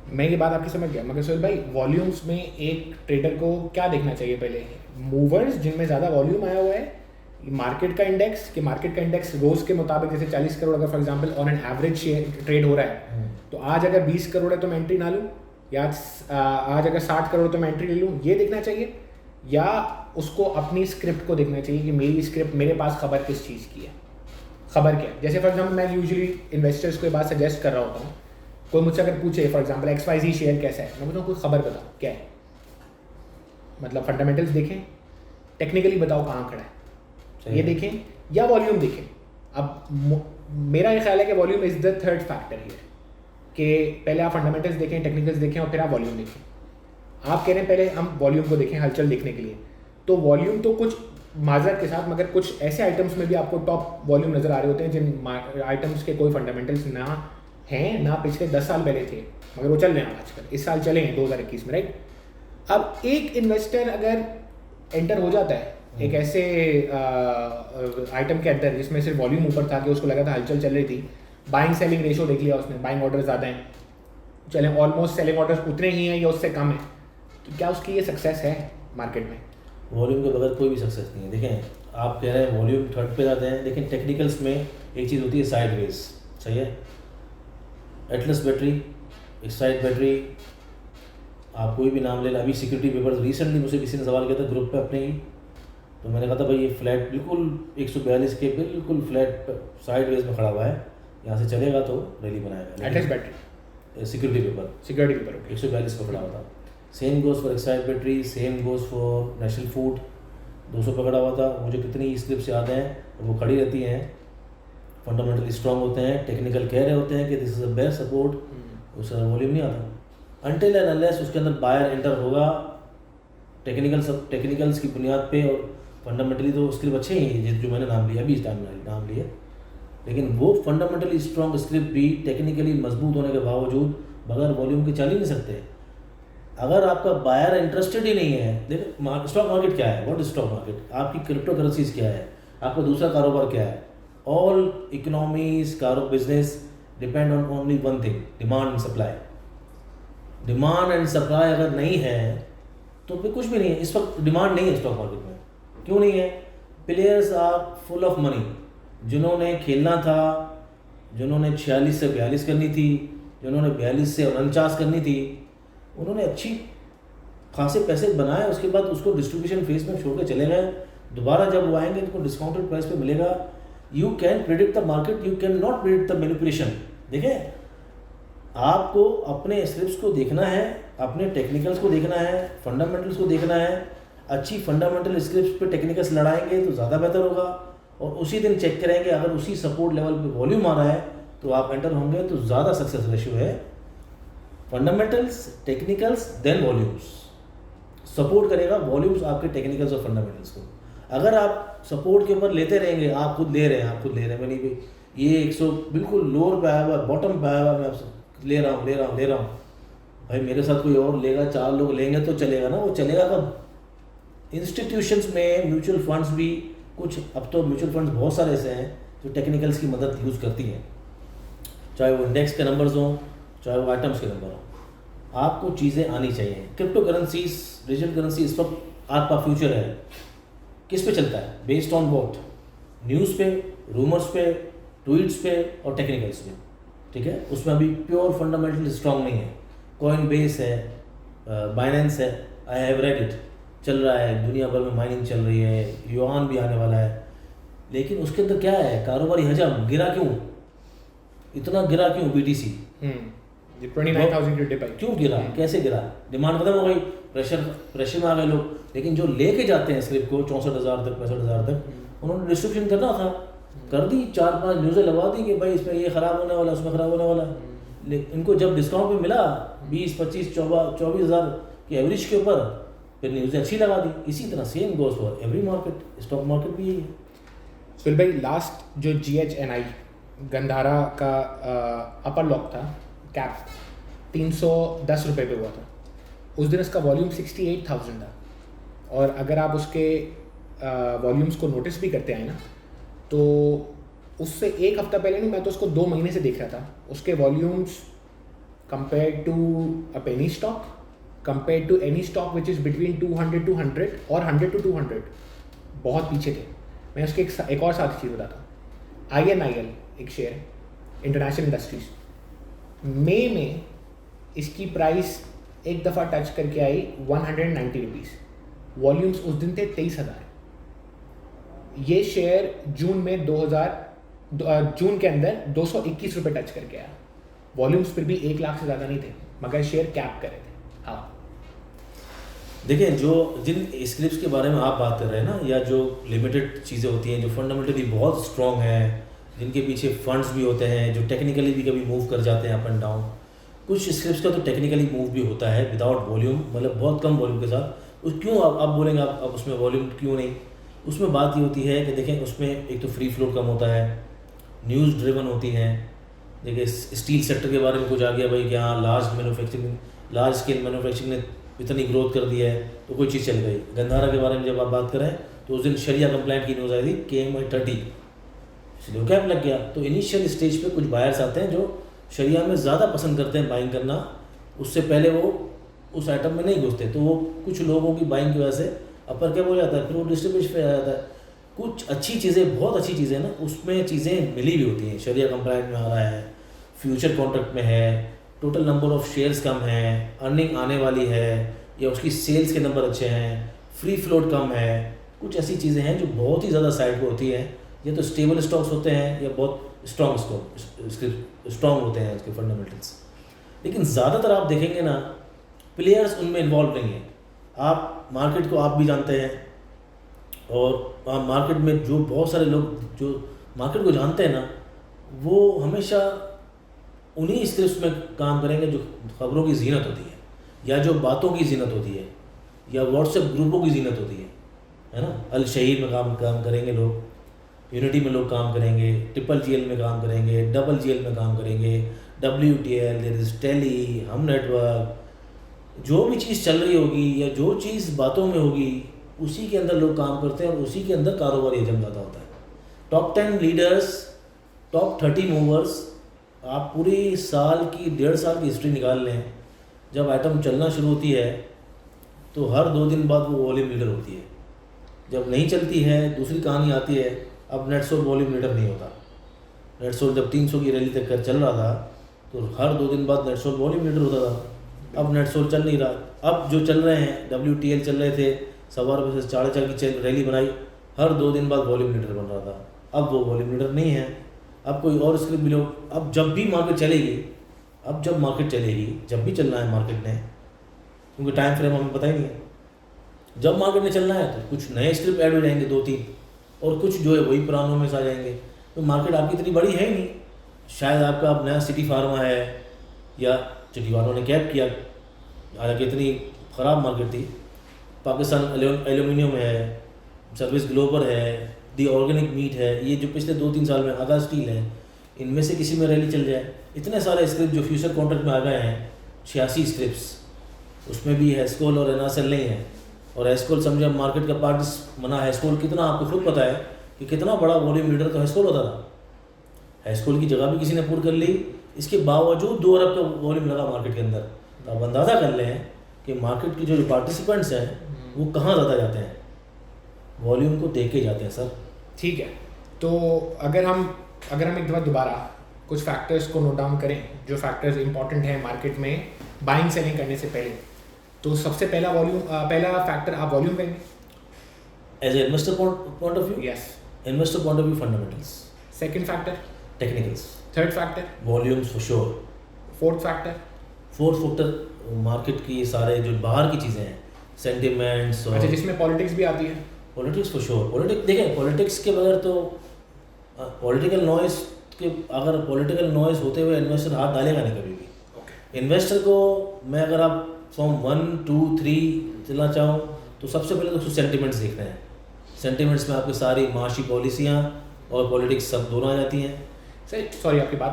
मैं ये बात आपकी समझ गया, मगर सोहेल भाई वॉल्यूम्स में एक ट्रेडर को क्या देखना चाहिए पहले? मूवर्स जिनमें ज़्यादा वॉल्यूम आया हुआ है, मार्केट का इंडेक्स, कि मार्केट का इंडेक्स रोज़ के मुताबिक जैसे 40 करोड़ अगर for example on an average trade हो रहा है, तो आज अगर 20 करोड़ है तो मैं एंट्री ना लूँ, या आज अगर 60 करोड़ तो मैं एंट्री ले लूँ, ये देखना चाहिए? या उसको अपनी स्क्रिप्ट को देखना चाहिए कि मेरी स्क्रिप्ट, मेरे पास खबर किस चीज़ की है, खबर क्या है? जैसे फॉर एग्जांपल मैं यूजुअली इन्वेस्टर्स को ये बात सजेस्ट कर रहा होता हूँ, कोई मुझसे अगर पूछे फॉर एग्जांपल XYZ शेयर कैसा है, मैं बोलता हूँ कोई खबर बताओ क्या है, मतलब फंडामेंटल्स देखें, टेक्निकली बताओ कहाँ खड़ा है, ये देखें, या वॉल्यूम देखें। अब मेरा ये ख्याल है कि volume is the third factor here, कि पहले आप फंडामेंटल्स देखें, टेक्निकल्स देखें और फिर आप वॉल्यूम देखें। आप कह रहे हैं पहले हम वॉल्यूम को देखें हलचल देखने के लिए, तो वॉल्यूम तो कुछ माजरत के साथ, मगर कुछ ऐसे आइटम्स में भी आपको टॉप वॉल्यूम नज़र आ रहे होते हैं जिन आइटम्स के कोई फंडामेंटल्स ना हैं, ना पिछले 10 साल पहले थे, मगर वो चल रहे हैं आजकल, इस साल चले हैं 2021 में, राइट? अब एक इन्वेस्टर अगर एंटर हो जाता है एक ऐसे आइटम के अंदर जिसमें सिर्फ वॉल्यूम ऊपर था, कि उसको लगा था हलचल चल रही थी, बाइंग सेलिंग रेशो देख लिया उसने, बाइंग ऑर्डर ज़्यादा हैं, चले ऑलमोस्ट सेलिंग ऑर्डर्स उतने ही हैं या उससे कम है, तो क्या उसकी ये सक्सेस है मार्केट में? वॉल्यूम के बगैर कोई भी सक्सेस नहीं है। देखें, आप कह रहे हैं वॉल्यूम थर्ड पे जाते हैं, लेकिन टेक्निकल्स में एक चीज़ होती है साइडवेज, सही है? एटलस बैटरी, एक साइड बैटरी, आप कोई भी नाम ले लें। अभी सिक्योरिटी पेपर्स रिसेंटली मुझसे किसी ने सवाल किया था ग्रुप पे अपने ही, तो मैंने कहा था भाई ये फ्लैट बिल्कुल 142 के बिल्कुल फ्लैट साइडवेज में खड़ा हुआ है, यहाँ से चलेगा तो रैली बनाएगा। एटलस बैटरी सिक्योरिटी पेपर 142 पर खड़ा हुआ था। Same goes for Exide battery, same goes for national food, 200 पर खड़ा हुआ था। मुझे कितनी स्लिप्स याद हैं, वो खड़ी रहती हैं, फंडामेंटली स्ट्रॉन्ग होते हैं, टेक्निकल कह रहे होते हैं कि this is a best support, उसका वॉल्यूम नहीं आता अनटिल एंड अनलेस उसके अंदर बायर एंटर होगा टेक्निकल्स की बुनियाद पे। और फंडामेंटली तो स्क्रिप्ट अच्छे ही हैं जो मैंने नाम लिया अभी इस टाइम नाम लिए, लेकिन वो फंडामेंटली स्ट्रॉन्ग स्क्रिप्ट भी टेक्निकली मजबूत होने के बावजूद बगैर वॉल्यूम के चल ही नहीं सकते। अगर आपका बायर इंटरेस्टेड ही नहीं है, देखो स्टॉक मार्केट क्या है, व्हाट इज स्टॉक मार्केट, आपकी क्रिप्टो करेंसीज क्या है, आपका दूसरा कारोबार क्या है, all economies business depend on only one thing, demand and supply. Demand and supply अगर नहीं है तो फिर कुछ भी नहीं है। इस वक्त डिमांड नहीं है स्टॉक मार्केट में। क्यों नहीं है? Players are full of money. जिन्होंने खेलना था, जिन्होंने 46 से 42 करनी थी, जिन्होंने 42 से 49 करनी थी, उन्होंने अच्छी खासे पैसे बनाए, उसके बाद उसको डिस्ट्रीब्यूशन फेज में छोड़ के चले गए। दोबारा जब वो आएंगे उनको डिस्काउंटेड प्राइस पे मिलेगा। You can predict the market, you can not predict the manipulation. देखें, आपको अपने स्क्रिप्ट्स को देखना है, अपने टेक्निकल्स को देखना है, फंडामेंटल्स को देखना है। अच्छी फंडामेंटल स्क्रिप्ट्स पे टेक्निकल्स लड़ाएंगे तो ज़्यादा बेहतर होगा, और उसी दिन चेक करेंगे अगर उसी सपोर्ट लेवल पे वॉल्यूम आ रहा है तो आप एंटर होंगे, तो ज़्यादा सक्सेस रेशियो है। Fundamentals, technicals, then volumes. Support करेगा वॉल्यूम्स आपके टेक्निकल्स और फंडामेंटल्स को। अगर आप सपोर्ट के ऊपर लेते रहेंगे, आप खुद ले रहे हैं, मैंने भी ये 100 बिल्कुल लोअर पे आया हुआ, बॉटम पे आया हुआ, मैं आपसे ले रहा हूँ भाई, मेरे साथ कोई और लेगा, 4 लोग लेंगे तो चलेगा ना। वो चलेगा कब? इंस्टीट्यूशंस में म्यूचुअल फंड्स भी कुछ, अब तो म्यूचुअल फंड्स बहुत सारे ऐसे हैं जो टेक्निकल्स की मदद यूज़ करती हैं, चाहे वो इंडेक्स के नंबर्स हों, चाहे वो आइटम्स के नंबर हों। आपको चीज़ें आनी चाहिए। क्रिप्टो करेंसीज, डिजिटल करेंसी इस वक्त आपका फ्यूचर है। किस पे चलता है? Based on what? न्यूज़ पे, रूमर्स पे, ट्वीट्स पे और टेक्निकल्स पे, ठीक है? उसमें अभी प्योर फंडामेंटल स्ट्रॉन्ग नहीं है। कॉइन बेस है, बाइनेंस है, आई हैव रेड इट, चल रहा है, दुनिया भर में माइनिंग चल रही है, युआन भी आने वाला है, लेकिन उसके अंदर क्या है? कारोबारी हजम। गिरा क्यों? इतना गिरा क्यों? BTC 29,000 की डिप आई, क्यों गिरा? कैसे गिरा? डिमांड खत्म हो गई, प्रेशर में आ गए लोग। लेकिन जो लेके जाते हैं स्क्रिप्ट को 64,000 तक, 65,000 तक, उन्होंने डिस्ट्रीब्यूशन करना था, कर दी। 4-5 न्यूज़ें लगवा दी कि भाई इसमें ये ख़राब होने वाला, उसमें ख़राब होने वाला। इनको जब डिस्काउंट पे मिला 20, 25, 24,000 के एवरेज के ऊपर, फिर न्यूज़ें अच्छी लगा दी। इसी तरह same goes for every market, stock market भी यही है। सुहेल भाई, लास्ट जो GHNI गंधारा का अपर लॉक था, कैप 310 रुपये पे हुआ था, उस दिन इसका वॉल्यूम 68,000 था। और अगर आप उसके वॉल्यूम्स को नोटिस भी करते आए ना, तो उससे एक हफ्ता पहले नहीं, मैं तो उसको 2 महीने से देख रहा था, उसके volumes compared to a penny stock, compared to any stock which is between 200 to 100 और 100 to 200 बहुत पीछे थे। मैं उसके एक और साथ चीज़ बताता हूँ। INIL एक शेयर इंटरनेशनल इंडस्ट्रीज, मई में इसकी प्राइस एक दफ़ा टच करके आई 190 रुपीज़, वॉल्यूम्स उस दिन थे 23,000। ये शेयर जून के अंदर 221 रुपये टच करके आया, वॉल्यूम्स फिर भी 1 लाख से ज़्यादा नहीं थे, मगर शेयर कैप करे थे। हाँ देखिए, जो जिन स्क्रिप्ट्स के बारे में आप बात कर रहे हैं ना, या जो लिमिटेड चीज़ें होती हैं जो फंडामेंटली बहुत स्ट्रॉन्ग हैं, जिनके पीछे फंड्स भी होते हैं, जो टेक्निकली भी कभी मूव कर जाते हैं अप एंड डाउन, कुछ स्क्रिप्ट्स का तो टेक्निकली मूव भी होता है विदाउट वॉल्यूम, मतलब बहुत कम वॉल्यूम के साथ। उस क्यों आप बोलेंगे आप उसमें वॉल्यूम क्यों नहीं? उसमें बात ये होती है कि देखें, उसमें एक तो फ्री फ्लोट कम होता है, न्यूज़ ड्रिवन होती हैं। देखिए, स्टील सेक्टर के बारे में कुछ आ गया भाई कि हाँ लार्ज स्केल मैन्युफैक्चरिंग ने इतनी ग्रोथ कर दी है तो कोई चीज़ चल गई। गंधारा के बारे में जब आप बात करें तो उस दिन शरिया कंप्लेंट की न्यूज़ आई थी, KMI 30, इसलिए कैप लग गया। तो इनिशियल स्टेज पे कुछ बायर्स आते हैं जो शरिया में ज़्यादा पसंद करते हैं बाइंग करना, उससे पहले वो उस आइटम में नहीं घुसते, तो वो कुछ लोगों की बाइंग की वजह से अपर कैप हो जाता है, फिर वो डिस्ट्रीब्यूशन पे आ जाता है। कुछ अच्छी चीज़ें, बहुत अच्छी चीज़ें ना, उसमें चीज़ें मिली भी होती हैं, शरिया कंप्लाइंट में आ रहा है, फ्यूचर कॉन्ट्रैक्ट में है, टोटल नंबर ऑफ शेयर्स कम है, अर्निंग आने वाली है, या उसकी सेल्स के नंबर अच्छे हैं, फ्री फ्लोट कम है, कुछ ऐसी चीज़ें हैं जो बहुत ही ज़्यादा साइड पे होती हैं। या तो स्टेबल स्टॉक्स होते हैं या बहुत स्ट्रॉन्ग होते हैं उसके फंडामेंटल्स। लेकिन ज़्यादातर आप देखेंगे ना, प्लेयर्स उनमें इन्वॉल्व नहीं हैं। आप मार्केट को आप भी जानते हैं, और मार्केट में जो बहुत सारे लोग जो मार्केट को जानते हैं ना, वो हमेशा उन्हीं स्क्रिप्ट्स में काम करेंगे जो खबरों की जीनत होती है, या जो बातों की जीनत होती है, या व्हाट्सएप ग्रुपों की जीनत होती है ना। अल शहीद में काम करेंगे लोग, यूनिटी में लोग काम करेंगे, GGL में काम करेंगे, GGL में काम करेंगे, WTL, देयर इज टेली, हम नेटवर्क, जो भी चीज़ चल रही होगी या जो चीज़ बातों में होगी, उसी के अंदर लोग काम करते हैं और उसी के अंदर कारोबार ये जम जाता होता है। टॉप 10 लीडर्स, टॉप 30 मूवर्स, आप पूरी साल की 1.5 साल की हिस्ट्री निकाल लें, जब आइटम चलना शुरू होती है तो हर 2 दिन बाद वो वॉल्यूम लीडर होती है। जब नहीं चलती है दूसरी कहानी आती है। अब नेटसोल वॉल्यूम लीडर नहीं होता। नेटसोल जब 300 की रैली तक चल रहा था तो हर 2 दिन बाद नेटसोल वॉल्यूम लीडर होता था। अब नेटसोल चल नहीं रहा। अब जो चल रहे हैं, WTL चल रहे थे, 1.25 से 4.5 की रैली बनाई, हर 2 दिन बाद वॉल्यूम लीडर बन रहा था। अब वो वॉल्यूम लीडर नहीं है। अब कोई और स्क्रिप्ट मिलो। अब जब भी मार्केट चलेगी, जब भी चलना है मार्केट ने, क्योंकि टाइम फ्रेम हमें पता ही नहीं है, जब मार्केट ने चलना है तो कुछ नए स्क्रिप्ट ऐड हो जाएंगे 2-3, और कुछ जो है वही पुरानों में से आ जाएंगे। तो मार्केट आपकी इतनी बड़ी है ही नहीं। शायद आपका अब नया सिटी फार्मा है, या सिटी फार्मा ने कैप किया, हालांकि इतनी ख़राब मार्केट थी। पाकिस्तान एल्यूमिनियम है, सर्विस ग्लोबल है, दी ऑर्गेनिक मीट है, ये जो पिछले 2-3 साल में आगा स्टील है, इनमें से किसी में रैली चल जाए। इतने सारे स्क्रिप्ट जो फ्यूचर कॉन्ट्रैक्ट में आ गए हैं, 86 स्क्रिप्ट्स, उसमें भी हेस्कोल और एनासेल नहीं है। और हेस्कोल समझे मार्केट का पार्ट बना। हेस्कोल कितना, आपको खुद पता है कि कितना बड़ा वॉल्यूम लीडर तो हेस्कोल होता था। हेस्कोल की जगह भी किसी ने पूरी कर ली, इसके बावजूद 2 अरब का वॉल्यूम लगा मार्केट के अंदर। तो आप अंदाज़ा कर लें कि मार्केट की जो पार्टिसिपेंट्स हैं वो कहाँ ज़्यादा जाते हैं, वॉल्यूम को देख के जाते हैं सर। ठीक है, तो अगर हम एक दफ़ा दोबारा कुछ फैक्टर्स को नोट डाउन करें, जो फैक्टर्स इंपॉर्टेंट हैं मार्केट में बाइंग सेलिंग करने से पहले, तो सबसे पहला फैक्टर आप वॉल्यूम कहेंगे as a investor point of view. Yes, investor point of view fundamentals. Second factor technicals. Third factor volumes for sure. Fourth factor market की सारे जो बाहर की चीज़ें हैं, सेंटिमेंट्स, और अच्छा जिसमें पॉलिटिक्स भी आती है। Politics for sure. देखें, पॉलिटिक्स के बगैर तो पॉलिटिकल नॉइस होते हुए इन्वेस्टर हाथ डालेगा नहीं कभी भी। इन्वेस्टर को मैं, अगर आप फ्रॉम 1, 2, 3 चलना चाहूँ तो सबसे पहले तो सेंटिमेंट्स देखते हैं। सेंटिमेंट्स में आपकी सारी माशी पॉलिसियाँ और पॉलिटिक्स सब दोनों आ जाती हैं। सर सॉरी, आपकी बात